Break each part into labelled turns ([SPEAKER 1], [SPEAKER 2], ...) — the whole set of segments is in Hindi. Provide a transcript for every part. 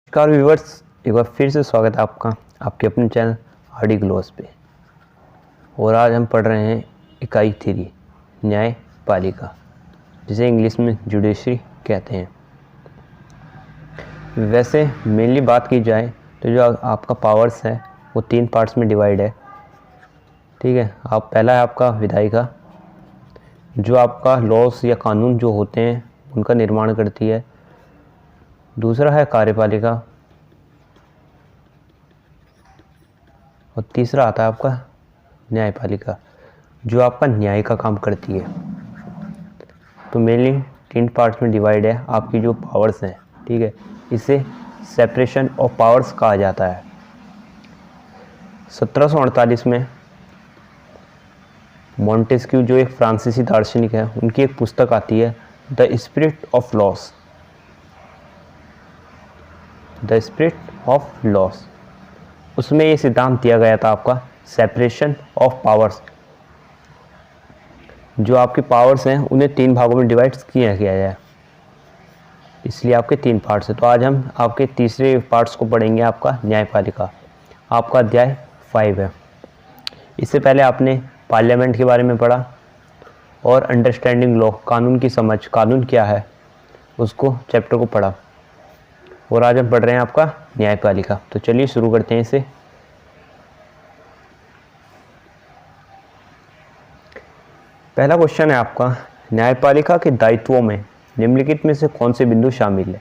[SPEAKER 1] नमस्कार व्यूवर्स, एक बार फिर से स्वागत है आपका आपके अपने चैनल आरडी ग्लोस पे। और आज हम पढ़ रहे हैं इकाई 3 न्यायपालिका, जिसे इंग्लिश में जुडिशरी कहते हैं। वैसे मेनली बात की जाए तो जो आपका पावर्स है वो 3 पार्ट्स में डिवाइड है। ठीक है, पहला है आपका विधायिका, जो आपका लॉस या कानून जो होते हैं उनका निर्माण करती है। दूसरा है कार्यपालिका और तीसरा आता है आपका न्यायपालिका, जो आपका न्याय का काम करती है। तो मेनली 3 पार्ट्स में डिवाइड है आपकी जो पावर्स हैं। ठीक है, इसे सेपरेशन ऑफ पावर्स कहा जाता है। 1748 में मॉन्टेस्क्यू, जो एक फ्रांसीसी दार्शनिक है, उनकी एक पुस्तक आती है the spirit of loss. The spirit of loss, उसमें ये सिद्धांत दिया गया था आपका सेपरेशन ऑफ पावर्स। जो आपके पावर्स हैं उन्हें 3 भागों में डिवाइड किया गया है, इसलिए आपके 3 पार्ट्स हैं। तो आज हम आपके तीसरे पार्ट्स को पढ़ेंगे, आपका न्यायपालिका। आपका अध्याय 5 है। इससे पहले आपने पार्लियामेंट के बारे में पढ़ा और अंडरस्टैंडिंग लॉ, कानून की समझ, कानून क्या है, उसको चैप्टर को पढ़ा। और आज हम पढ़ रहे हैं आपका न्यायपालिका। तो चलिए शुरू करते हैं इसे। पहला क्वेश्चन है आपका, न्यायपालिका के दायित्वों में निम्नलिखित में से कौन से बिंदु शामिल है?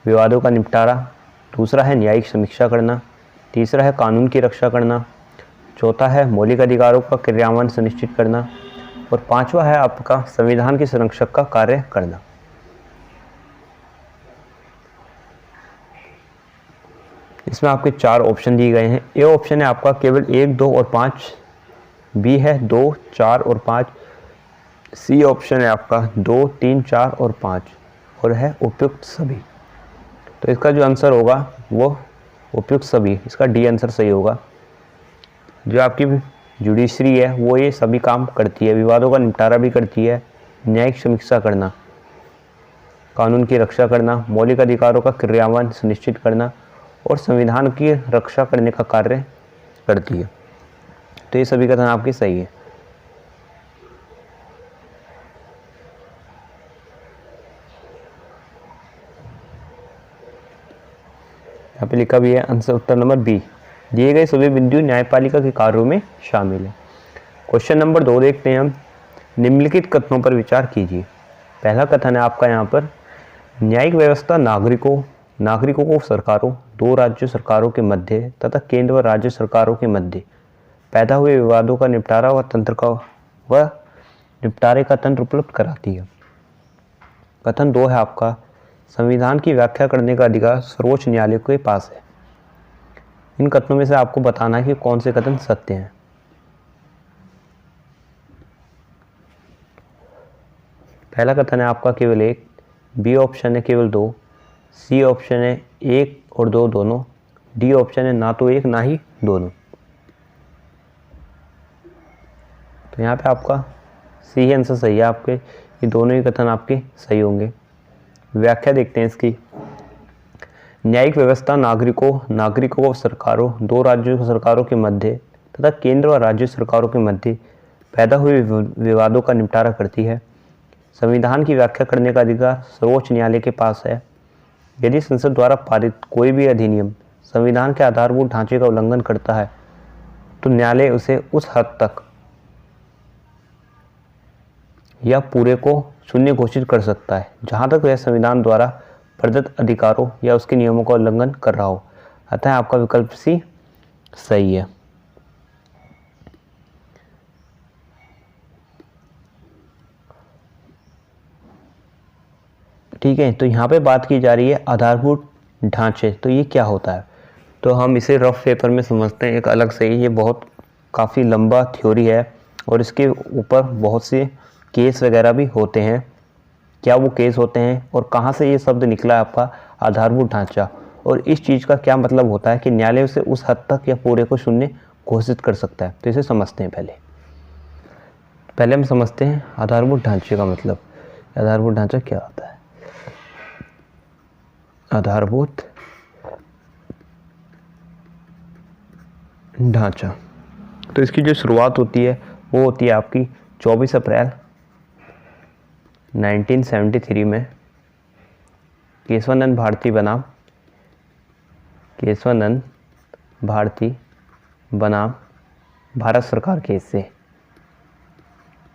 [SPEAKER 1] विवादों का निपटारा, दूसरा है न्यायिक समीक्षा करना, तीसरा है कानून की रक्षा करना, चौथा है मौलिक अधिकारों का क्रियान्वयन सुनिश्चित करना और 5वां है आपका संविधान के संरक्षक का कार्य करना। इसमें आपके 4 ऑप्शन दिए गए हैं। ए ऑप्शन है आपका केवल 1, 2 और 5, बी है 2, 4 और 5, सी ऑप्शन है आपका 2, 3, 4 और 5 और है उपयुक्त सभी। तो इसका जो आंसर होगा वो उपयुक्त सभी, इसका डी आंसर सही होगा। जो आपकी जुडिशरी है वो ये सभी काम करती है, विवादों का निपटारा भी करती है, न्यायिक समीक्षा करना, कानून की रक्षा करना, मौलिक अधिकारों का क्रियान्वयन सुनिश्चित करना और संविधान की रक्षा करने का कार्य करती है। तो ये सभी कथन आपके सही है। यहाँ पे लिखा भी है आंसर उत्तर नंबर बी, दिए गए सभी बिंदु न्यायपालिका के कार्यों में शामिल है। क्वेश्चन नंबर 2 देखते हैं हम। निम्नलिखित कथनों पर विचार कीजिए। पहला कथन है आपका यहाँ पर, न्यायिक व्यवस्था नागरिकों को सरकारों, 2 राज्य सरकारों के मध्य तथा केंद्र व राज्य सरकारों के मध्य पैदा हुए विवादों का निपटारा व निपटारे का तंत्र उपलब्ध कराती है। कथन 2 है आपका, संविधान की व्याख्या करने का अधिकार सर्वोच्च न्यायालय के पास है। इन कथनों में से आपको बताना है कि कौन से कथन सत्य हैं। पहला कथन है आपका केवल 1, बी ऑप्शन है केवल 2, सी ऑप्शन है 1 और 2 दोनों, डी ऑप्शन है ना तो 1 ना ही दोनों। तो यहाँ पे आपका सी ही आंसर सही है आपके, ये दोनों ही कथन आपके सही होंगे। व्याख्या देखते हैं इसकी। न्यायिक व्यवस्था नागरिकों को सरकारों, 2 राज्यों सरकारों के मध्य तथा केंद्र व राज्य सरकारों के मध्य पैदा हुए विवादों का निपटारा करती है। संविधान की व्याख्या करने का अधिकार सर्वोच्च न्यायालय के पास है। यदि संसद द्वारा पारित कोई भी अधिनियम संविधान के आधारभूत ढांचे का उल्लंघन करता है तो न्यायालय उसे उस हद तक या पूरे को शून्य घोषित कर सकता है जहां तक वह संविधान द्वारा प्रदत्त अधिकारों या उसके नियमों का उल्लंघन कर रहा हो। अतः आपका विकल्प सी सही है। ठीक है, तो यहाँ पे बात की जा रही है आधारभूत ढांचे। तो ये क्या होता है? तो हम इसे रफ पेपर में समझते हैं एक अलग से ही। ये बहुत काफ़ी लंबा थ्योरी है और इसके ऊपर बहुत से केस वगैरह भी होते हैं। क्या वो केस होते हैं और कहाँ से ये शब्द निकला है आपका आधारभूत ढांचा, और इस चीज़ का क्या मतलब होता है कि न्यायालय उसे उस हद तक या पूरे को शून्य घोषित कर सकता है। तो इसे समझते हैं। पहले हम समझते हैं आधारभूत ढांचे का मतलब। आधारभूत ढांचा क्या होता है? आधारभूत ढांचा। तो इसकी जो शुरुआत होती है वो होती है आपकी 24 अप्रैल 1973 में केशवानंद भारती बनाम भारत सरकार केस से।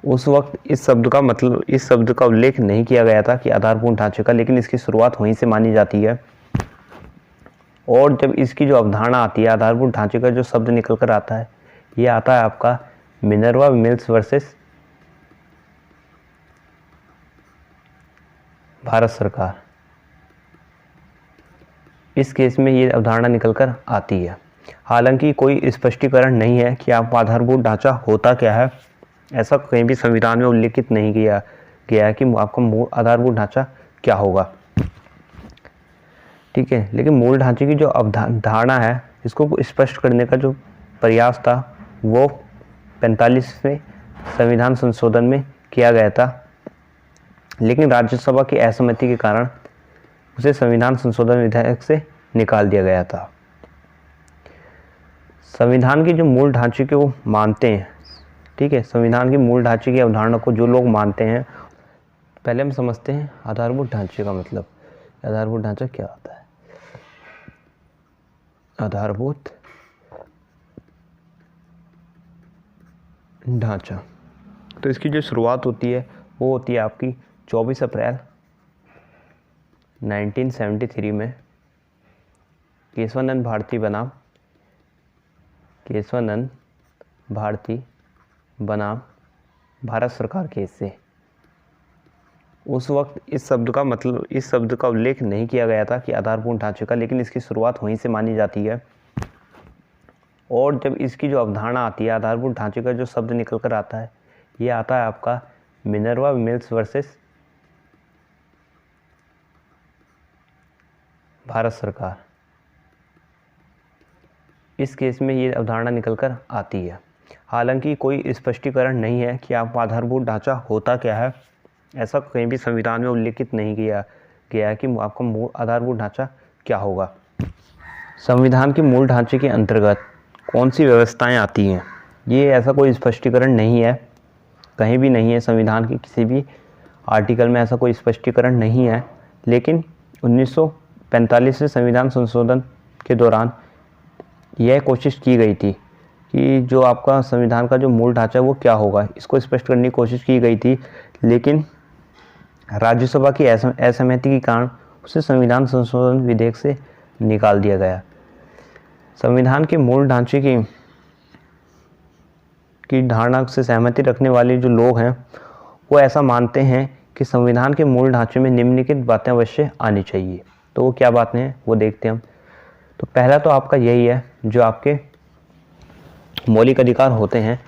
[SPEAKER 1] उस वक्त इस शब्द का उल्लेख नहीं किया गया था कि आधारभूत ढांचे का, लेकिन इसकी शुरुआत वहीं से मानी जाती है। और जब इसकी जो अवधारणा आती है, आधारभूत ढांचे का जो शब्द निकल कर आता है, ये आता है आपका मिनर्वा मिल्स वर्सेस भारत सरकार। इस केस में ये अवधारणा निकल कर आती है। हालांकि कोई स्पष्टीकरण नहीं है कि आपका आधारभूत ढांचा होता क्या है। ऐसा कहीं भी संविधान में उल्लेखित नहीं किया गया है कि आपका आधारभूत ढांचा क्या होगा। ठीक है, लेकिन मूल ढांचे की जो अवधारणा है, इसको स्पष्ट करने का जो प्रयास था वो 45वें संविधान संशोधन में किया गया था, लेकिन राज्यसभा की असहमति के कारण उसे संविधान संशोधन विधेयक से निकाल दिया गया था। संविधान की जो मूल ढांचे को मानते हैं, ठीक है, संविधान की मूल ढांचे की अवधारणा को जो लोग मानते हैं, पहले हम समझते हैं आधारभूत ढांचे का मतलब। आधारभूत ढांचा क्या होता है? आधारभूत ढांचा। तो इसकी जो शुरुआत होती है वो होती है आपकी 24 अप्रैल 1973 में केशवानंद भारती बनाम भारत सरकार केस से। उस वक्त इस शब्द का उल्लेख नहीं किया गया था कि आधारभूत ढांचे का, लेकिन इसकी शुरुआत वहीं से मानी जाती है। और जब इसकी जो अवधारणा आती है, आधारभूत ढांचे का जो शब्द निकल कर आता है, ये आता है आपका मिनर्वा मिल्स वर्सेस भारत सरकार। इस केस में ये अवधारणा निकल कर आती है। हालांकि कोई स्पष्टीकरण नहीं है कि आपका आधारभूत ढांचा होता क्या है। ऐसा कहीं भी संविधान में उल्लेखित नहीं किया गया है कि आपका आधारभूत ढांचा क्या होगा। संविधान के मूल ढांचे के अंतर्गत कौन सी व्यवस्थाएं आती हैं, ये ऐसा कोई स्पष्टीकरण नहीं है, कहीं भी नहीं है। संविधान के किसी भी आर्टिकल में ऐसा कोई स्पष्टीकरण नहीं है। लेकिन 1945 से संविधान संशोधन के दौरान यह कोशिश की गई थी कि जो आपका संविधान का जो मूल ढांचा है वो क्या होगा, इसको स्पष्ट करने की कोशिश की गई थी, लेकिन राज्यसभा की असहमति के कारण उसे संविधान संशोधन विधेयक से निकाल दिया गया। संविधान के मूल ढांचे की धारणा से सहमति रखने वाले जो लोग हैं वो ऐसा मानते हैं कि संविधान के मूल ढांचे में निम्नलिखित बातें अवश्य आनी चाहिए। तो वो क्या बातें हैं वो देखते हैं हम। तो पहला तो आपका यही है, जो आपके मौलिक अधिकार होते हैं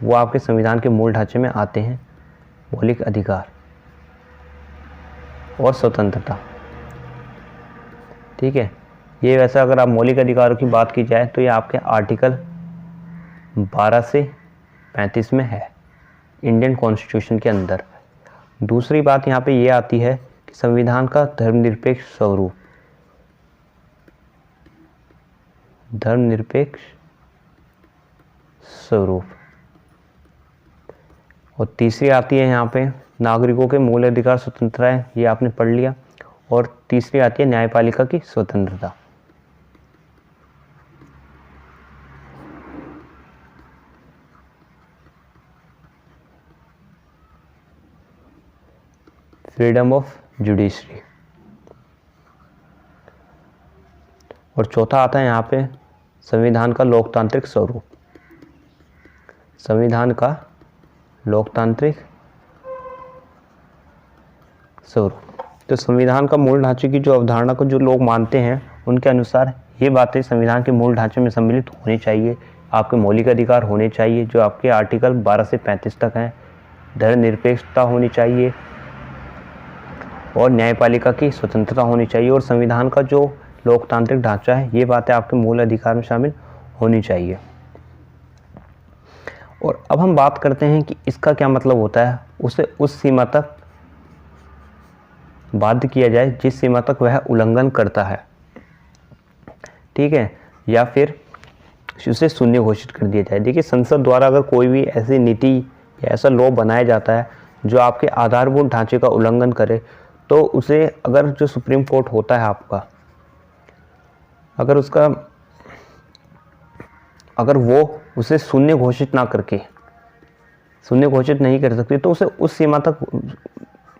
[SPEAKER 1] वो आपके संविधान के मूल ढांचे में आते हैं। मौलिक अधिकार और स्वतंत्रता, ठीक है। ये वैसे अगर आप मौलिक अधिकारों की बात की जाए तो ये आपके आर्टिकल 12 से 35 में है इंडियन कॉन्स्टिट्यूशन के अंदर। दूसरी बात यहाँ पे ये आती है कि संविधान का धर्मनिरपेक्ष स्वरूप। और तीसरी आती है यहाँ पे नागरिकों के मूल अधिकार स्वतंत्रता, ये आपने पढ़ लिया। और तीसरी आती है न्यायपालिका की स्वतंत्रता। Freedom of judiciary. और चौथा आता है यहाँ पे संविधान का लोकतांत्रिक स्वरूप। संविधान का लोकतांत्रिक स्वरूप। तो संविधान का मूल ढांचे की जो अवधारणा को जो लोग मानते हैं उनके अनुसार ये बातें संविधान के मूल ढांचे में सम्मिलित होनी चाहिए। आपके मौलिक अधिकार होने चाहिए जो आपके आर्टिकल 12 से 35 तक हैं। धर्मनिरपेक्षता होनी चाहिए और न्यायपालिका की स्वतंत्रता होनी चाहिए। और संविधान का जो लोकतांत्रिक ढांचा है, ये बातें आपके मूल अधिकार में शामिल होनी चाहिए। और अब हम बात करते हैं कि इसका क्या मतलब होता है। उसे उस सीमा तक बाध्य किया जाए जिस सीमा तक वह उल्लंघन करता है, ठीक है। या फिर उसे शून्य घोषित कर दिया जाए। देखिए, संसद द्वारा अगर कोई भी ऐसी नीति या ऐसा लॉ बनाया जाता है जो आपके आधारभूत ढांचे का उल्लंघन करे, तो उसे अगर जो सुप्रीम कोर्ट होता है आपका, अगर वो उसे शून्य घोषित नहीं कर सकती, तो उसे उस सीमा तक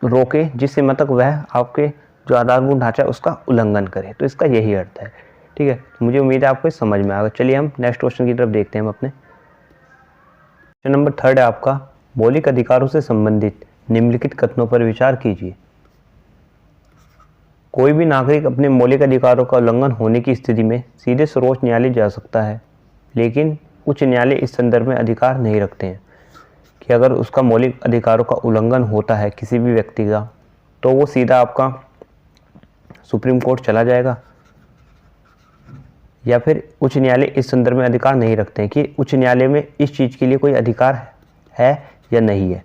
[SPEAKER 1] रोके जिस सीमा तक वह आपके जो आधारभूत ढांचा है उसका उल्लंघन करे। तो इसका यही अर्थ है। ठीक है, मुझे उम्मीद है आपको समझ में आएगा। चलिए हम नेक्स्ट क्वेश्चन की तरफ देखते हैं। हम अपने क्वेश्चन नंबर 3 है आपका, मौलिक अधिकारों से संबंधित निम्नलिखित कथनों पर विचार कीजिए। कोई भी नागरिक अपने मौलिक अधिकारों का उल्लंघन होने की स्थिति में सीधे सर्वोच्च न्यायालय जा सकता है, लेकिन उच्च न्यायालय इस संदर्भ में अधिकार नहीं रखते हैं कि अगर उसका मौलिक अधिकारों का उल्लंघन होता है किसी भी व्यक्ति का, तो वो सीधा आपका सुप्रीम कोर्ट चला जाएगा, या फिर उच्च न्यायालय इस संदर्भ में अधिकार नहीं रखते हैं कि उच्च न्यायालय में इस चीज़ के लिए कोई अधिकार है या नहीं है।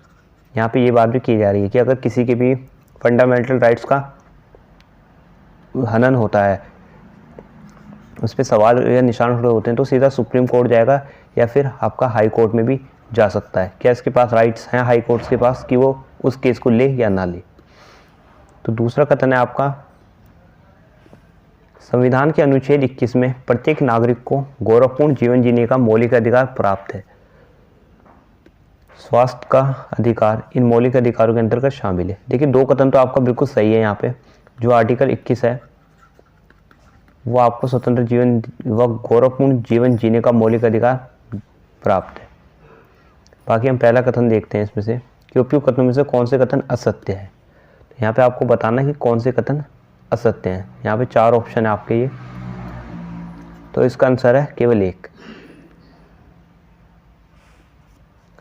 [SPEAKER 1] यहाँ पे ये बात भी की जा रही है कि अगर किसी के भी फंडामेंटल राइट्स का हनन होता है, उस पर सवाल या निशान खड़े होते हैं, तो सीधा सुप्रीम कोर्ट जाएगा या फिर आपका हाई कोर्ट में भी जा सकता है। क्या इसके पास राइट्स हैं हाई कोर्ट्स के पास कि वो उस केस को ले या ना ले। तो दूसरा कथन है आपका, संविधान के अनुच्छेद 21 में प्रत्येक नागरिक को गौरवपूर्ण जीवन जीने का मौलिक अधिकार प्राप्त है। स्वास्थ्य का अधिकार इन मौलिक अधिकारों के अंतर्गत शामिल है। देखिए, दो कथन तो आपका बिल्कुल सही है। यहाँ पे जो आर्टिकल 21 है वो आपको स्वतंत्र जीवन व गौरवपूर्ण जीवन जीने का मौलिक अधिकार प्राप्त है। बाकी हम पहला कथन देखते हैं इसमें से कि उपयुक्त कथनों में से कौन से कथन असत्य है। तो यहाँ पे आपको बताना है कि कौन से कथन असत्य हैं। यहाँ पे 4 ऑप्शन है आपके ये, तो इसका आंसर है केवल 1।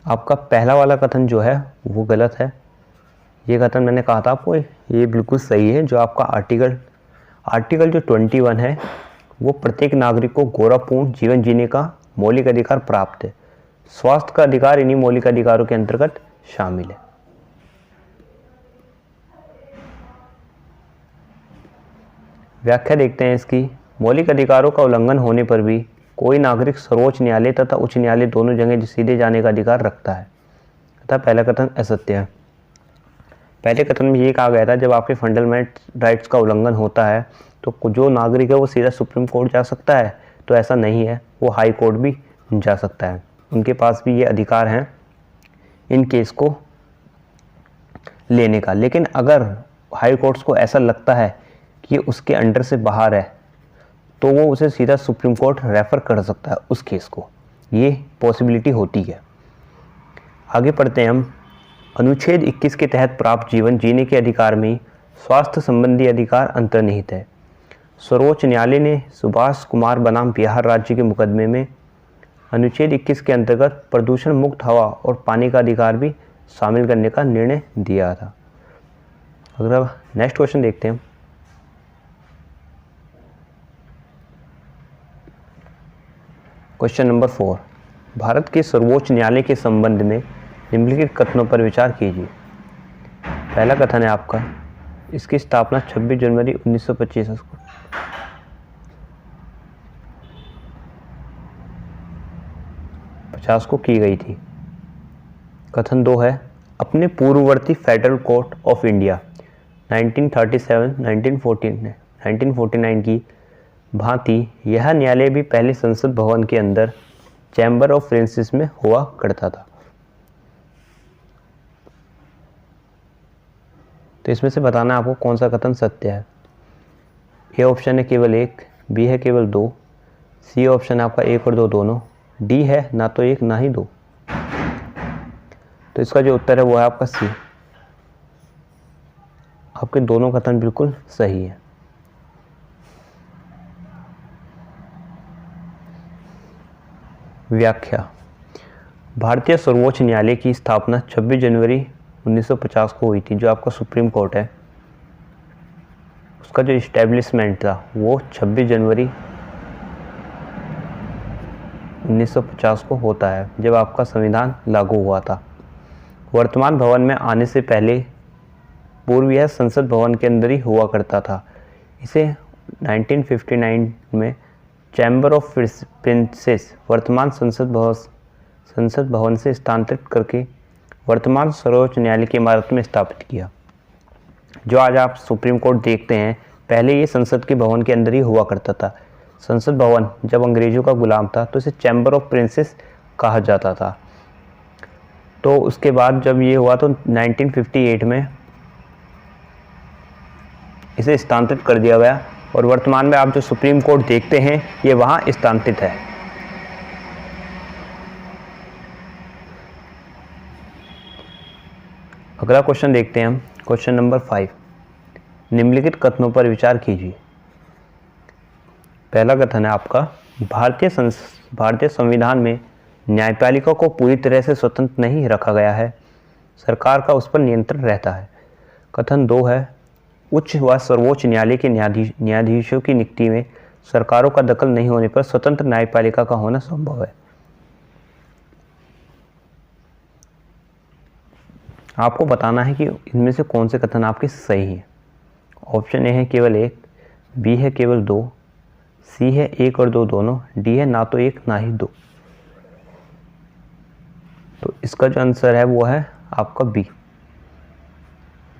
[SPEAKER 1] आपका पहला वाला कथन जो है वो गलत है। ये कथन मैंने कहा था आपको, ये बिल्कुल सही है। जो आपका आर्टिकल जो 21 है वो प्रत्येक नागरिक को गौरवपूर्ण जीवन जीने का मौलिक अधिकार प्राप्त है। स्वास्थ्य का अधिकार इन्हीं मौलिक अधिकारों के अंतर्गत शामिल है। व्याख्या देखते हैं इसकी। मौलिक अधिकारों का उल्लंघन होने पर भी कोई नागरिक सर्वोच्च न्यायालय तथा उच्च न्यायालय दोनों जगह सीधे जाने का अधिकार रखता है। तथा पहला कथन असत्य है। पहले कथन में ये कहा गया था जब आपके फंडामेंटल राइट्स का उल्लंघन होता है तो जो नागरिक है वो सीधा सुप्रीम कोर्ट जा सकता है, तो ऐसा नहीं है, वो हाई कोर्ट भी जा सकता है। उनके पास भी ये अधिकार हैं इन केस को लेने का। लेकिन अगर हाई कोर्ट्स को ऐसा लगता है कि उसके अंडर से बाहर है, तो वो उसे सीधा सुप्रीम कोर्ट रेफर कर सकता है उस केस को। ये पॉसिबिलिटी होती है। आगे पढ़ते हैं हम। अनुच्छेद 21 के तहत प्राप्त जीवन जीने के अधिकार में स्वास्थ्य संबंधी अधिकार अंतर्निहित है। सर्वोच्च न्यायालय ने सुभाष कुमार बनाम बिहार राज्य के मुकदमे में अनुच्छेद 21 के अंतर्गत प्रदूषण मुक्त हवा और पानी का अधिकार भी शामिल करने का निर्णय दिया था। अगर अब नेक्स्ट क्वेश्चन देखते हैं। क्वेश्चन नंबर 4, भारत के सर्वोच्च न्यायालय के संबंध में निम्नलिखित कथनों पर विचार कीजिए। पहला कथन है आपका, इसकी स्थापना 26 जनवरी 1925 को 50 को की गई थी। कथन 2 है, अपने पूर्ववर्ती फेडरल कोर्ट ऑफ इंडिया 1937-1949 की भांति यह न्यायालय भी पहले संसद भवन के अंदर चैम्बर ऑफ प्रिंसेस में हुआ करता था। तो इसमें से बताना आपको कौन सा कथन सत्य है। ए ऑप्शन है केवल 1, बी है केवल 2, सी ऑप्शन है आपका 1 और 2 दोनों, डी है ना तो 1 ना ही 2। तो इसका जो उत्तर है वो है आपका सी। आपके दोनों कथन बिल्कुल सही है। व्याख्या, भारतीय सर्वोच्च न्यायालय की स्थापना 26 जनवरी 1950 को हुई थी। जो आपका सुप्रीम कोर्ट है उसका जो इस्टेब्लिशमेंट था वो 26 जनवरी 1950 को होता है, जब आपका संविधान लागू हुआ था। वर्तमान भवन में आने से पहले पूर्व यह संसद भवन के अंदर ही हुआ करता था। इसे 1959 में चैम्बर ऑफ प्रिंसेस वर्तमान संसद भवन से स्थानांतरित करके वर्तमान सर्वोच्च न्यायालय की इमारत में स्थापित किया। जो आज आप सुप्रीम कोर्ट देखते हैं, पहले ये संसद के भवन के अंदर ही हुआ करता था। संसद भवन जब अंग्रेजों का गुलाम था तो इसे चैम्बर ऑफ प्रिंसेस कहा जाता था। तो उसके बाद जब ये हुआ तो 1958 में इसे स्थानांतरित कर दिया गया और वर्तमान में आप जो सुप्रीम कोर्ट देखते हैं ये वहाँ स्थानांतरित है। अगला क्वेश्चन देखते हैं हम, क्वेश्चन नंबर 5। निम्नलिखित कथनों पर विचार कीजिए। पहला कथन है आपका, भारतीय संविधान में न्यायपालिका को पूरी तरह से स्वतंत्र नहीं रखा गया है, सरकार का उस पर नियंत्रण रहता है। कथन 2 है, उच्च व सर्वोच्च न्यायालय के न्यायाधीशों की नियुक्ति में सरकारों का दखल नहीं होने पर स्वतंत्र न्यायपालिका का होना संभव है। आपको बताना है कि इनमें से कौन से कथन आपके सही हैं। ऑप्शन ए है केवल 1, बी है केवल 2, सी है 1 और 2 दोनों, डी है ना तो 1 ना ही 2। तो इसका जो आंसर है वो है आपका बी।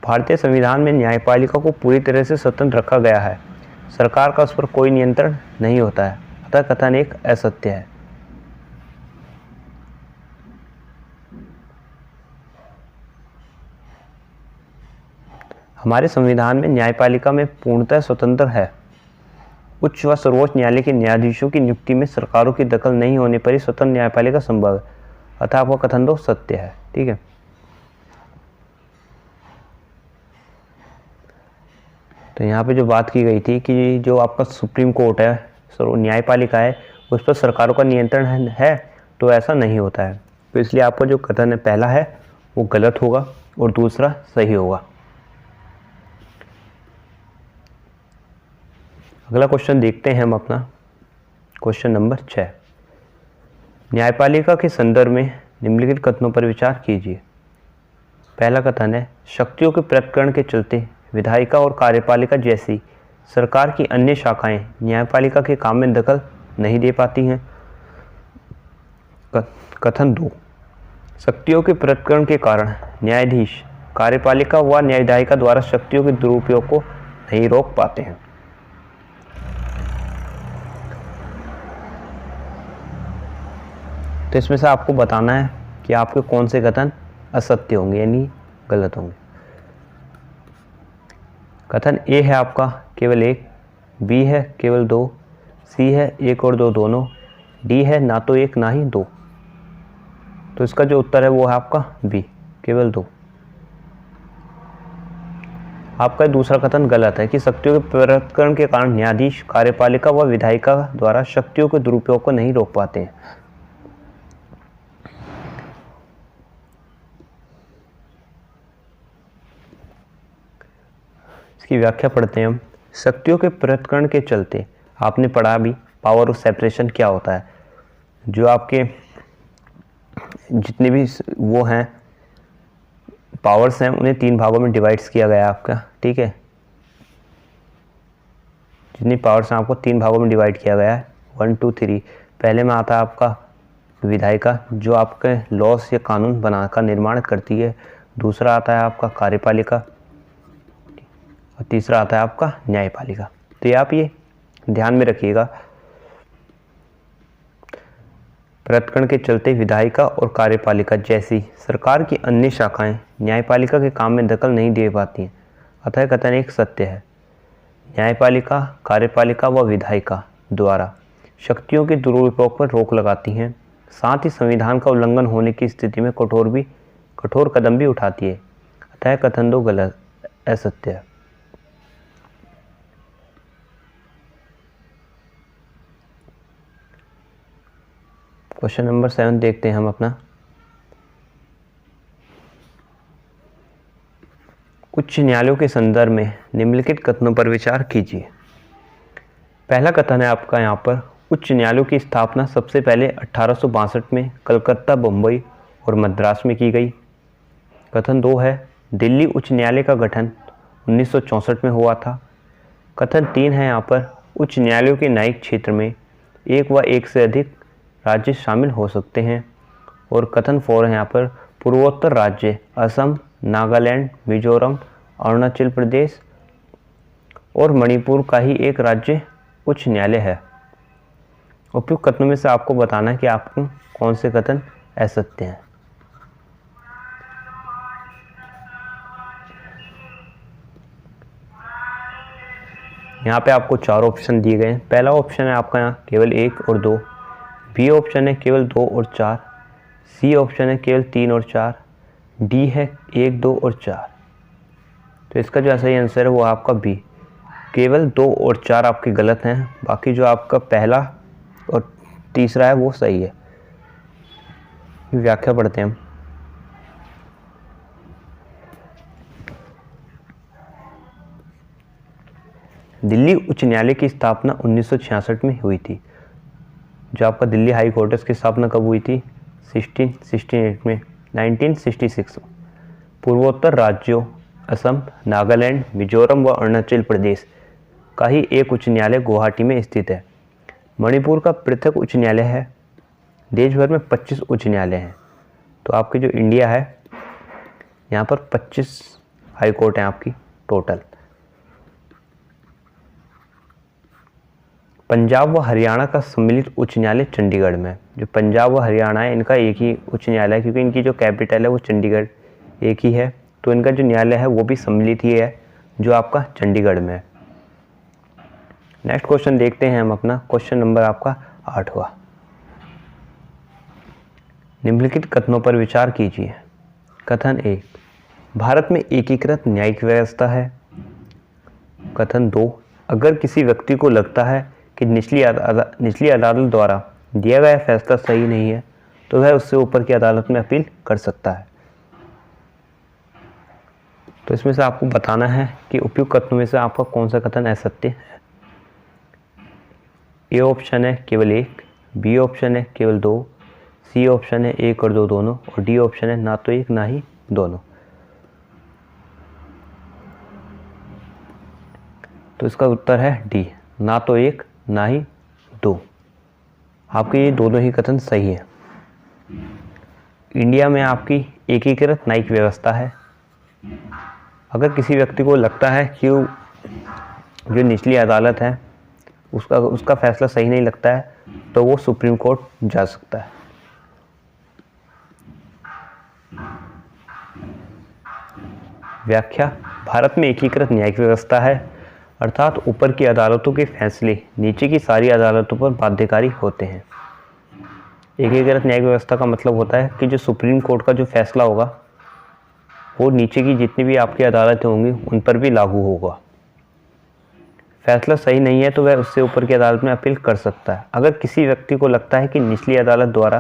[SPEAKER 1] भारतीय संविधान में न्यायपालिका को पूरी तरह से स्वतंत्र रखा गया है, सरकार का उस पर कोई नियंत्रण नहीं होता है, अतः कथन 1 असत्य है। हमारे संविधान में न्यायपालिका में पूर्णतः स्वतंत्र है। उच्च व सर्वोच्च न्यायालय के न्यायाधीशों की नियुक्ति में सरकारों की दखल नहीं होने पर ही स्वतंत्र न्यायपालिका संभव है, अतः आपका कथन 2 सत्य है। ठीक है। तो यहाँ पे जो बात की गई थी कि जो आपका सुप्रीम कोर्ट है, न्यायपालिका है, उस पर सरकारों का नियंत्रण है, तो ऐसा नहीं होता है। तो इसलिए आपका जो कथन है पहला है वो गलत होगा और दूसरा सही होगा। अगला क्वेश्चन देखते हैं हम अपना, क्वेश्चन नंबर 6। न्यायपालिका के संदर्भ में निम्नलिखित कथनों पर विचार कीजिए। पहला कथन है, शक्तियों के पृथक्करण के चलते विधायिका और कार्यपालिका जैसी सरकार की अन्य शाखाएं न्यायपालिका के काम में दखल नहीं दे पाती हैं। कथन 2, शक्तियों के पृथक्करण के कारण न्यायाधीश, कार्यपालिका व न्यायिका द्वारा शक्तियों के दुरुपयोग को नहीं रोक पाते हैं। तो इसमें से आपको बताना है कि आपके कौन से कथन असत्य होंगे यानी गलत होंगे। कथन ए है आपका केवल 1, बी है केवल 2, सी है 1 और 2 दोनों, डी है ना तो 1 ना ही 2। तो इसका जो उत्तर है वो है आपका बी, केवल 2। आपका दूसरा कथन गलत है कि शक्तियों के पृथक्करण के कारण न्यायाधीश, कार्यपालिका व विधायिका द्वारा शक्तियों के दुरुपयोग को नहीं रोक पाते हैं। इसकी व्याख्या पढ़ते हैं हम। शक्तियों के पृथक्करण के चलते, आपने पढ़ा भी पावर ऑफ सेपरेशन क्या होता है। जो आपके जितने भी वो हैं पावर्स हैं उन्हें 3 भागों में डिवाइड्स किया गया है आपका। ठीक है, जितनी पावर्स हैं आपको 3 भागों में डिवाइड किया गया है, 1 2 3। पहले में आता है आपका विधायिका जो आपके लॉस या कानून बना का निर्माण करती है। दूसरा आता है आपका कार्यपालिका और तीसरा आता है आपका न्यायपालिका। तो ये आप ये ध्यान में रखिएगा, पृथक्करण के चलते विधायिका और कार्यपालिका जैसी सरकार की अन्य शाखाएं न्यायपालिका के काम में दखल नहीं दे पाती हैं, अतः कथन 1 सत्य है। न्यायपालिका, कार्यपालिका व विधायिका द्वारा शक्तियों के दुरुपयोग पर रोक लगाती हैं, साथ ही संविधान का उल्लंघन होने की स्थिति में कठोर कदम भी उठाती है, अतः कथन 2 गलत, असत्य है। क्वेश्चन नंबर 7 देखते हैं हम अपना। उच्च न्यायालयों के संदर्भ में निम्नलिखित कथनों पर विचार कीजिए। पहला कथन है आपका यहाँ पर, उच्च न्यायालयों की स्थापना सबसे पहले 1862 में कलकत्ता, बम्बई और मद्रास में की गई। कथन 2 है, दिल्ली उच्च न्यायालय का गठन 1964 में हुआ था। कथन 3 है यहाँ पर, उच्च न्यायालयों के न्यायिक क्षेत्र में एक व एक से अधिक राज्य शामिल हो सकते हैं। और कथन 4 है यहाँ पर, पूर्वोत्तर राज्य असम, नागालैंड, मिजोरम, अरुणाचल प्रदेश और मणिपुर का ही एक राज्य उच्च न्यायालय है। उपयुक्त कथनों में से आपको बताना है कि आपको कौन से कथन असत्य हैं। यहाँ पे आपको 4 ऑप्शन दिए गए हैं। पहला ऑप्शन है आपका यहाँ केवल 1 और 2, बी ऑप्शन है केवल 2 और 4, सी ऑप्शन है केवल 3 और 4, डी है 1, 2 और 4। तो इसका जो सही आंसर है वो आपका बी, केवल 2 और 4 आपके गलत हैं, बाकी जो आपका पहला और तीसरा है वो सही है। व्याख्या पढ़ते हैं हम। दिल्ली उच्च न्यायालय की स्थापना 1966 में हुई थी। जो आपका दिल्ली हाई कोर्ट है उसकी स्थापना कब हुई थी? 1668 में, 1966। पूर्वोत्तर राज्यों असम, नागालैंड, मिजोरम व अरुणाचल प्रदेश का ही एक उच्च न्यायालय गुवाहाटी में स्थित है। मणिपुर का पृथक उच्च न्यायालय है। देश भर में 25 उच्च न्यायालय हैं। तो आपके जो इंडिया है यहाँ पर 25 हाई कोर्ट हैं आपकी टोटल। पंजाब व हरियाणा का सम्मिलित उच्च न्यायालय चंडीगढ़ में। जो पंजाब व हरियाणा है इनका एक ही उच्च न्यायालय है, क्योंकि इनकी जो कैपिटल है वो चंडीगढ़ एक ही है, तो इनका जो न्यायालय है वो भी सम्मिलित ही है, जो आपका चंडीगढ़ में है। नेक्स्ट क्वेश्चन देखते हैं हम अपना, क्वेश्चन नंबर आपका 8वां। निम्नलिखित कथनों पर विचार कीजिए। कथन 1, भारत में एकीकृत न्यायिक व्यवस्था है। कथन 2, अगर किसी व्यक्ति को लगता है कि निचली अदालत द्वारा दिया गया फैसला सही नहीं है तो वह उससे ऊपर की अदालत में अपील कर सकता है। तो इसमें से आपको बताना है कि उपयुक्त कथनों में से आपका कौन सा कथन असत्य है। ए ऑप्शन है केवल 1, बी ऑप्शन है केवल 2, सी ऑप्शन है 1 और 2 दोनों, और डी ऑप्शन है ना तो 1 ना ही दोनों। तो इसका उत्तर है डी, ना तो 1 ना ही 2। आपके ये दोनों ही कथन सही है। इंडिया में आपकी एकीकृत न्यायिक व्यवस्था है। अगर किसी व्यक्ति को लगता है कि जो निचली अदालत है उसका फैसला सही नहीं लगता है तो वो सुप्रीम कोर्ट जा सकता है। व्याख्या, भारत में एकीकृत न्यायिक व्यवस्था है, अर्थात ऊपर की अदालतों के फैसले नीचे की सारी अदालतों पर बाध्यकारी होते हैं। एकीकृत न्यायिक व्यवस्था का मतलब होता है कि जो सुप्रीम कोर्ट का जो फैसला होगा वो नीचे की जितनी भी आपकी अदालतें होंगी उन पर भी लागू होगा। फैसला सही नहीं है तो वह उससे ऊपर की अदालत में अपील कर सकता है। अगर किसी व्यक्ति को लगता है कि निचली अदालत द्वारा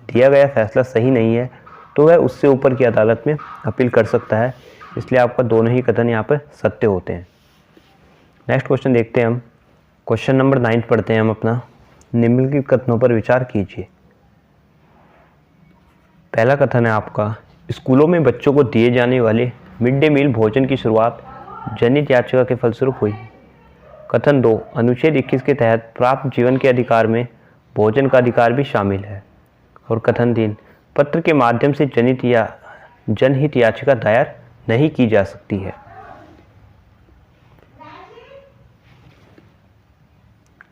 [SPEAKER 1] दिया गया फैसला सही नहीं है तो वह उससे ऊपर की अदालत में अपील कर सकता है। इसलिए आपका दोनों ही कथन यहाँ पर सत्य होते हैं। नेक्स्ट क्वेश्चन देखते हैं हम। क्वेश्चन नंबर 9 पढ़ते हैं हम अपना। निम्नलिखित कथनों पर विचार कीजिए। पहला कथन है आपका, स्कूलों में बच्चों को दिए जाने वाले मिड डे मील भोजन की शुरुआत जनहित याचिका के फलस्वरूप हुई। कथन 2, अनुच्छेद 21 के तहत प्राप्त जीवन के अधिकार में भोजन का अधिकार भी शामिल है। और कथन 3, पत्र के माध्यम से जनहित याचिका दायर नहीं की जा सकती है।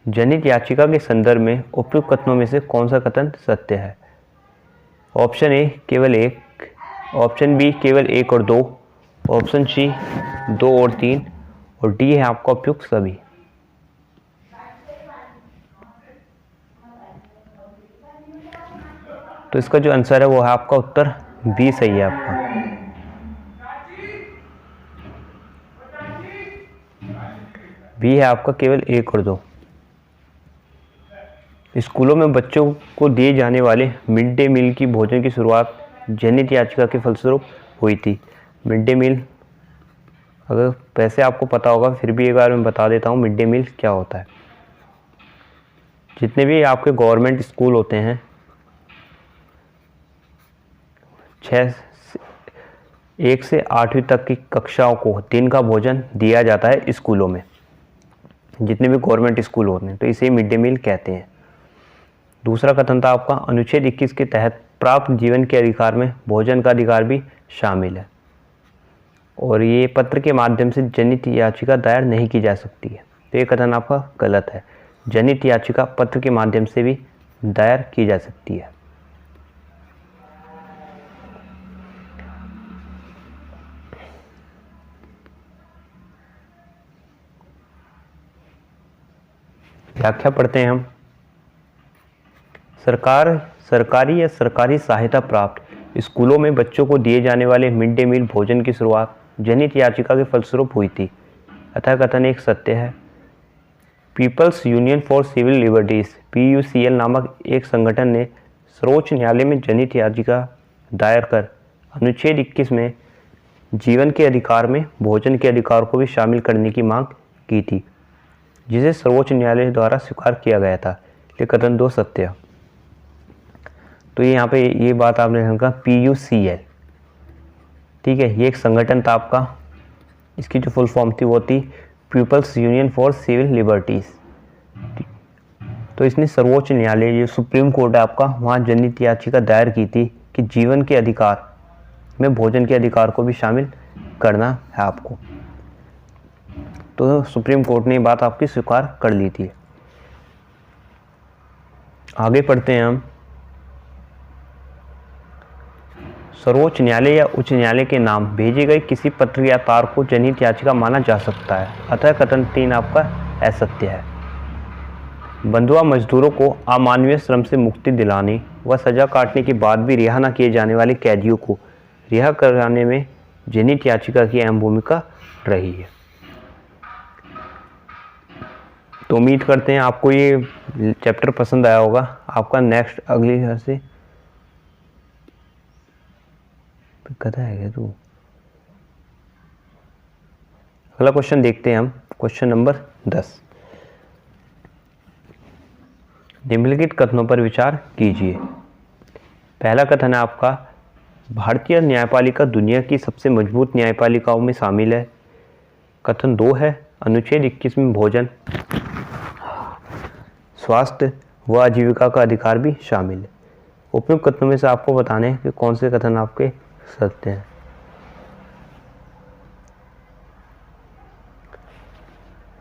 [SPEAKER 1] जनहित याचिका के संदर्भ में उपयुक्त कथनों में से कौन सा कथन सत्य है? ऑप्शन ए केवल 1, ऑप्शन बी केवल 1 और 2, ऑप्शन सी 2 और 3, और डी है आपका उपयुक्त सभी। तो इसका जो आंसर है वो है आपका उत्तर बी सही है आपका। बी है आपका केवल 1 और 2। स्कूलों में बच्चों को दिए जाने वाले मिड डे मील की भोजन की शुरुआत जनहित याचिका के फलस्वरूप हुई थी। मिड डे मील, अगर वैसे आपको पता होगा फिर भी एक बार मैं बता देता हूँ मिड डे मील क्या होता है। जितने भी आपके गवर्नमेंट स्कूल होते हैं 1 से 8वीं तक की कक्षाओं को दिन का भोजन दिया जाता है स्कूलों में, जितने भी गवर्नमेंट स्कूल होते हैं, तो इसे मिड डे मील कहते हैं। दूसरा कथन था आपका अनुच्छेद 21 के तहत प्राप्त जीवन के अधिकार में भोजन का अधिकार भी शामिल है, और ये पत्र के माध्यम से जनहित याचिका दायर नहीं की जा सकती है। तो ये कथन आपका गलत है। जनहित याचिका पत्र के माध्यम से भी दायर की जा सकती है। व्याख्या पढ़ते हैं हम। सरकारी या सरकारी सहायता प्राप्त स्कूलों में बच्चों को दिए जाने वाले मिड डे मील भोजन की शुरुआत जनहित याचिका के फलस्वरूप हुई थी, अतः कथन एक सत्य है। People's Union for Civil Liberties PUCL नामक एक संगठन ने सर्वोच्च न्यायालय में जनहित याचिका दायर कर अनुच्छेद 21 में जीवन के अधिकार में भोजन के अधिकार को भी शामिल करने की मांग की थी, जिसे सर्वोच्च न्यायालय द्वारा स्वीकार किया गया था। ये कथन 2 सत्य। तो यहाँ पे ये बात आपने समझा PUCL, ठीक है, ये एक संगठन था आपका। इसकी जो फुल फॉर्म थी वो थी People's Union for Civil Liberties. तो इसने सर्वोच्च न्यायालय, जो सुप्रीम कोर्ट है आपका, वहाँ जनहित याचिका दायर की थी कि जीवन के अधिकार में भोजन के अधिकार को भी शामिल करना है आपको। तो सुप्रीम कोर्ट ने ये बात आपकी स्वीकार कर ली थी। आगे पढ़ते हैं हम। सर्वोच्च न्यायालय या उच्च न्यायालय के नाम भेजे गए किसी पत्र या तार को जनहित याचिका माना जा सकता है, अतः कथन 3 आपका असत्य है। बंधुआ मजदूरों को अमानवीय श्रम से मुक्ति दिलाने व सजा काटने के बाद भी रिहा न किए जाने वाले कैदियों को रिहा कराने में जनहित याचिका की अहम भूमिका रही है। तो उम्मीद करते हैं आपको ये चैप्टर पसंद आया होगा। आपका नेक्स्ट अगली घर से कथा है क्या तू। अगला क्वेश्चन देखते हैं हम, क्वेश्चन नंबर 10। निम्नलिखित कथनों पर विचार कीजिए। पहला कथन है आपका भारतीय न्यायपालिका दुनिया की सबसे मजबूत न्यायपालिकाओं में शामिल है। कथन 2 है अनुच्छेद 21 में भोजन, स्वास्थ्य व आजीविका का अधिकार भी शामिल है। उपयुक्त कथनों में से आपको बताने हैं कि कौन से कथन आपके सत्य हैं।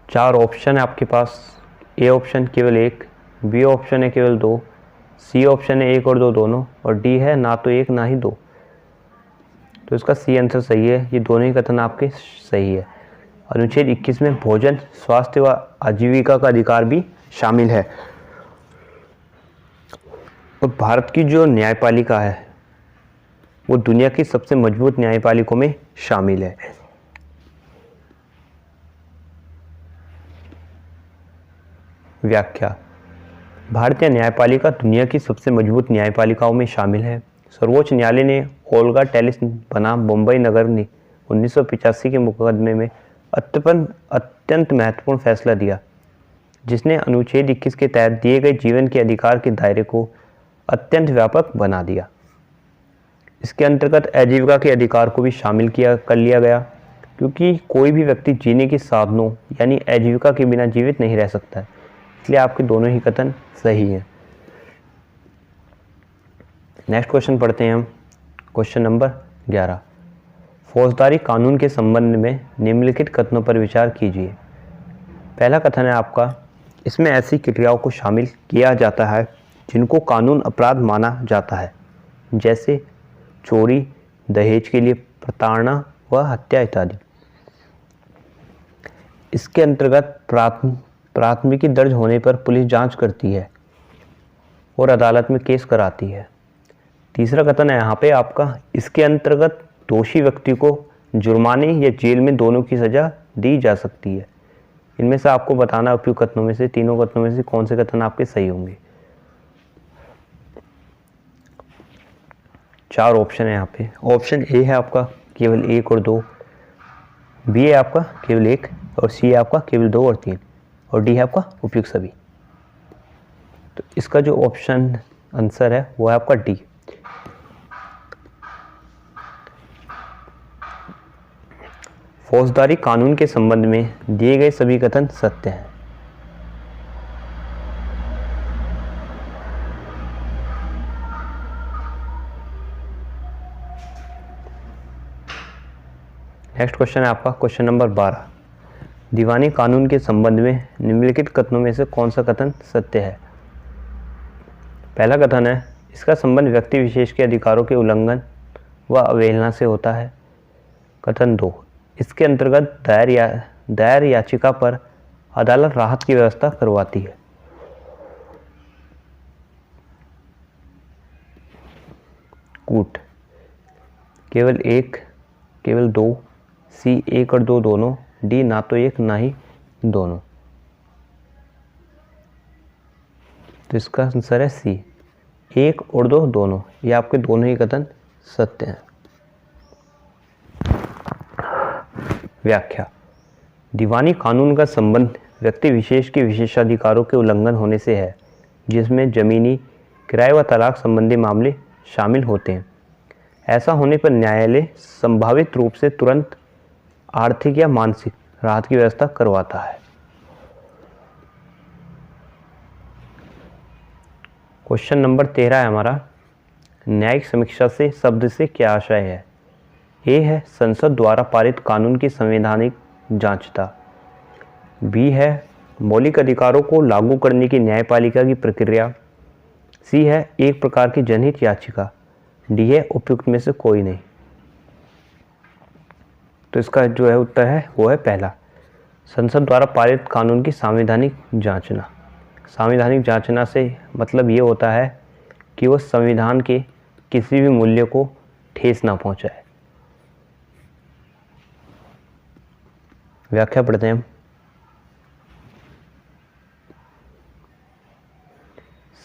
[SPEAKER 1] चार ऑप्शन है आपके पास। ए ऑप्शन केवल 1, बी ऑप्शन है केवल 2, सी ऑप्शन है 1 और 2 दोनों, और डी है ना तो 1 ना ही 2। तो इसका सी आंसर सही है। ये दोनों ही कथन आपके सही है। अनुच्छेद 21 में भोजन, स्वास्थ्य व आजीविका का अधिकार भी शामिल है। और भारत की जो न्यायपालिका है वो दुनिया की सबसे मजबूत न्यायपालिकाओं में शामिल है। व्याख्या। भारतीय न्यायपालिका दुनिया की सबसे मजबूत न्यायपालिकाओं में शामिल है। सर्वोच्च न्यायालय ने ओल्गा टेलिस बनाम मुंबई नगर ने 1985 के मुकदमे में अत्यंत महत्वपूर्ण फैसला दिया, जिसने अनुच्छेद 21 के तहत दिए गए जीवन के अधिकार के दायरे को अत्यंत व्यापक बना दिया। इसके अंतर्गत आजीविका के अधिकार को भी शामिल कर लिया गया, क्योंकि कोई भी व्यक्ति जीने के साधनों यानी आजीविका के बिना जीवित नहीं रह सकता है। इसलिए आपके दोनों ही कथन सही हैं। नेक्स्ट क्वेश्चन पढ़ते हैं हम, क्वेश्चन नंबर 11। फौजदारी कानून के संबंध में निम्नलिखित कथनों पर विचार कीजिए। पहला कथन है आपका इसमें ऐसी क्रियाओं को शामिल किया जाता है जिनको कानून अपराध माना जाता है, जैसे चोरी, दहेज के लिए प्रताड़ना व हत्या इत्यादि। इसके अंतर्गत प्राथमिकी दर्ज होने पर पुलिस जांच करती है और अदालत में केस कराती है। तीसरा कथन है यहाँ पे आपका इसके अंतर्गत दोषी व्यक्ति को जुर्माने या जेल में दोनों की सजा दी जा सकती है। इनमें से आपको बताना उपयुक्त कथनों में से, तीनों कथनों में से कौन से कथन आपके सही होंगे। 4 ऑप्शन है यहाँ पे। ऑप्शन ए है आपका केवल 1 और 2, बी है आपका केवल 1, और सी है आपका केवल 2 और 3, और डी है आपका उपयुक्त सभी। तो इसका जो ऑप्शन आंसर है वो है आपका डी। फौजदारी कानून के संबंध में दिए गए सभी कथन सत्य हैं। नेक्स्ट क्वेश्चन है आपका क्वेश्चन नंबर 12। दीवानी कानून के संबंध में निम्नलिखित कथनों में से कौन सा कथन सत्य है? पहला कथन है, इसका संबंध व्यक्ति विशेष के अधिकारों के उल्लंघन व अवहेलना से होता है। कथन 2, इसके अंतर्गत दायर याचिका पर अदालत राहत की व्यवस्था करवाती है। कूट, केवल एक, केवल दो, सी 1 और 2 दोनों, डी ना तो एक ना ही दोनों। तो इसका आंसर है सी, 1 और 2 दोनों। ये आपके दोनों ही कथन सत्य हैं। व्याख्या, दीवानी कानून का संबंध व्यक्ति विशेष के विशेषाधिकारों के उल्लंघन होने से है, जिसमें जमीनी, किराए व तलाक संबंधी मामले शामिल होते हैं। ऐसा होने पर न्यायालय संभावित रूप से तुरंत आर्थिक या मानसिक राहत की व्यवस्था करवाता है। क्वेश्चन नंबर 13 है हमारा, न्यायिक समीक्षा से शब्द से क्या आशय है? ए है संसद द्वारा पारित कानून की संवैधानिक जांचता। बी है मौलिक अधिकारों को लागू करने की न्यायपालिका की प्रक्रिया। सी है एक प्रकार की जनहित याचिका। डी है उपयुक्त में से कोई नहीं। तो इसका जो है उत्तर है वो है पहला, संसद द्वारा पारित कानून की संवैधानिक जांचना। संवैधानिक जांचना से मतलब ये होता है कि वो संविधान के किसी भी मूल्य को ठेस ना पहुंचाए। व्याख्या पढ़ते हैं हम।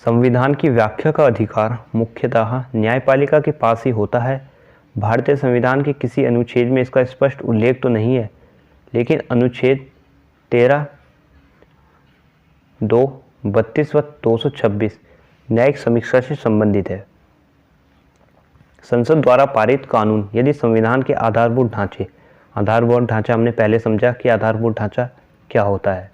[SPEAKER 1] संविधान की व्याख्या का अधिकार मुख्यतः न्यायपालिका के पास ही होता है। भारतीय संविधान के किसी अनुच्छेद में इसका स्पष्ट उल्लेख तो नहीं है, लेकिन अनुच्छेद 13, 2, 32 व 226 न्यायिक समीक्षा से संबंधित है। संसद द्वारा पारित कानून यदि संविधान के आधारभूत ढांचा हमने पहले समझा कि आधारभूत ढांचा क्या होता है।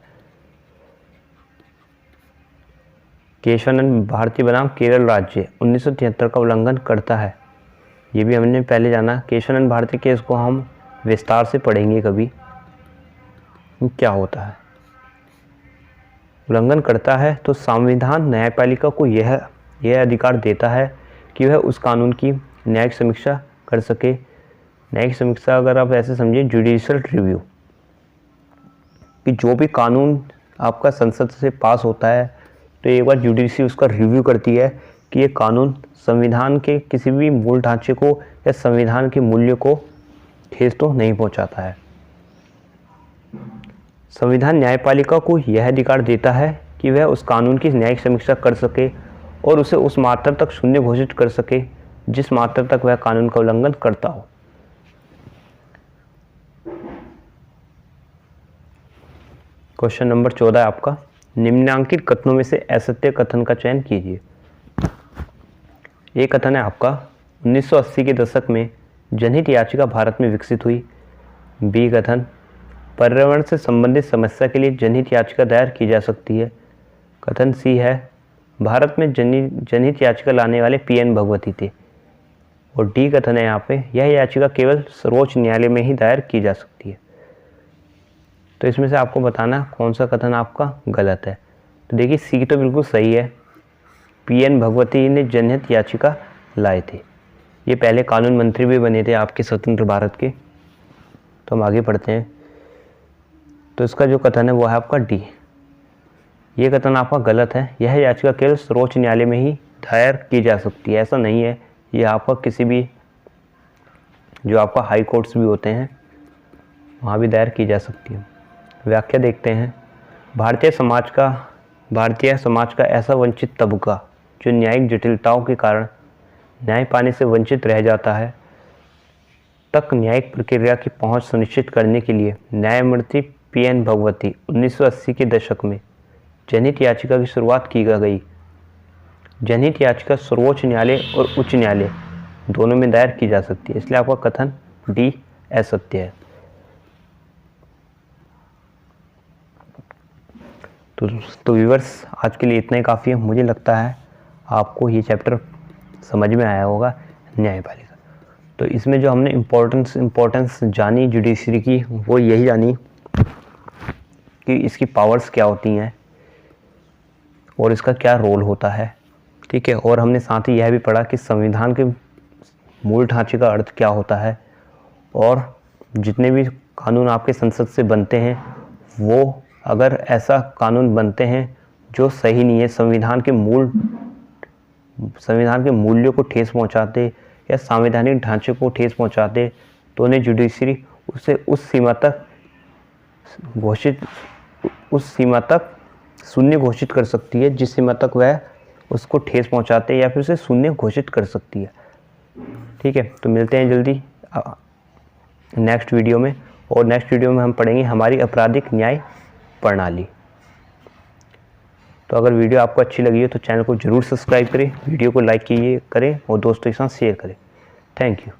[SPEAKER 1] केशवानंद भारतीय बनाम केरल राज्य 1973 का उल्लंघन करता है, ये भी हमने पहले जाना। केशवानंद भारती केस को हम विस्तार से पढ़ेंगे कभी, क्या होता है। उल्लंघन करता है तो संविधान न्यायपालिका को यह अधिकार देता है कि वह उस कानून की न्यायिक समीक्षा कर सके। न्यायिक समीक्षा अगर आप ऐसे समझिए जुडिशियल रिव्यू, कि जो भी कानून आपका संसद से पास होता है तो एक बार जुडिशरी उसका रिव्यू करती है कि ये कानून संविधान के किसी भी मूल ढांचे को या संविधान के मूल्य को ठेस तो नहीं पहुंचाता है। संविधान न्यायपालिका को यह अधिकार देता है कि वह उस कानून की न्यायिक समीक्षा कर सके और उसे उस मात्रा तक शून्य घोषित कर सके जिस मात्रा तक वह कानून का उल्लंघन करता हो। क्वेश्चन नंबर 14 आपका, निम्नांकित कथनों में से असत्य कथन का चयन कीजिए। एक कथन है आपका 1980 के दशक में जनहित याचिका भारत में विकसित हुई। बी कथन, पर्यावरण से संबंधित समस्या के लिए जनहित याचिका दायर की जा सकती है। कथन सी है, भारत में जनहित याचिका लाने वाले PN भगवती थे। और डी कथन है यहाँ पे, यह याचिका केवल सर्वोच्च न्यायालय में ही दायर की जा सकती है। तो इसमें से आपको बताना कौन सा कथन आपका गलत है। तो देखिए सी तो बिल्कुल सही है, PN भगवती ने जनहित याचिका लाए थे। ये पहले कानून मंत्री भी बने थे आपके स्वतंत्र भारत के। तो हम आगे पढ़ते हैं। तो इसका जो कथन है वो है आपका डी, ये कथन आपका गलत है। यह याचिका केवल सर्वोच्च न्यायालय में ही दायर की जा सकती है, ऐसा नहीं है। ये आपका किसी भी जो आपका हाई कोर्ट्स भी होते हैं वहाँ भी दायर की जा सकती है। व्याख्या देखते हैं। भारतीय समाज का ऐसा वंचित तबका जो न्यायिक जटिलताओं के कारण न्याय पाने से वंचित रह जाता है, तक न्यायिक प्रक्रिया की पहुंच सुनिश्चित करने के लिए न्यायमूर्ति PN भगवती 1980 के दशक में जनहित याचिका की शुरुआत की गई। जनहित याचिका सर्वोच्च न्यायालय और उच्च न्यायालय दोनों में दायर की जा सकती है, इसलिए आपका कथन डी असत्य है। तो व्यूअर्स आज के लिए इतना ही काफ़ी है। मुझे लगता है आपको ये चैप्टर समझ में आया होगा न्यायपालिका। तो इसमें जो हमने इम्पोर्टेंस जानी जुडिशरी की, वो यही जानी कि इसकी पावर्स क्या होती हैं और इसका क्या रोल होता है, ठीक है। और हमने साथ ही यह भी पढ़ा कि संविधान के मूल ढांचे का अर्थ क्या होता है, और जितने भी कानून आपके संसद से बनते हैं वो अगर ऐसा कानून बनते हैं जो सही नहीं है, संविधान के मूल्यों को ठेस पहुंचाते या संवैधानिक ढांचे को ठेस पहुंचाते, तो उन्हें जुडिशरी उसे उस सीमा तक शून्य घोषित कर सकती है जिस सीमा तक वह उसको ठेस पहुंचाते या फिर उसे शून्य घोषित कर सकती है, ठीक है। तो मिलते हैं जल्दी नेक्स्ट वीडियो में, और नेक्स्ट वीडियो में हम पढ़ेंगे हमारी आपराधिक न्याय प्रणाली। तो अगर वीडियो आपको अच्छी लगी हो तो चैनल को जरूर सब्सक्राइब करें, वीडियो को लाइक करें और दोस्तों के साथ शेयर करें। Thank you.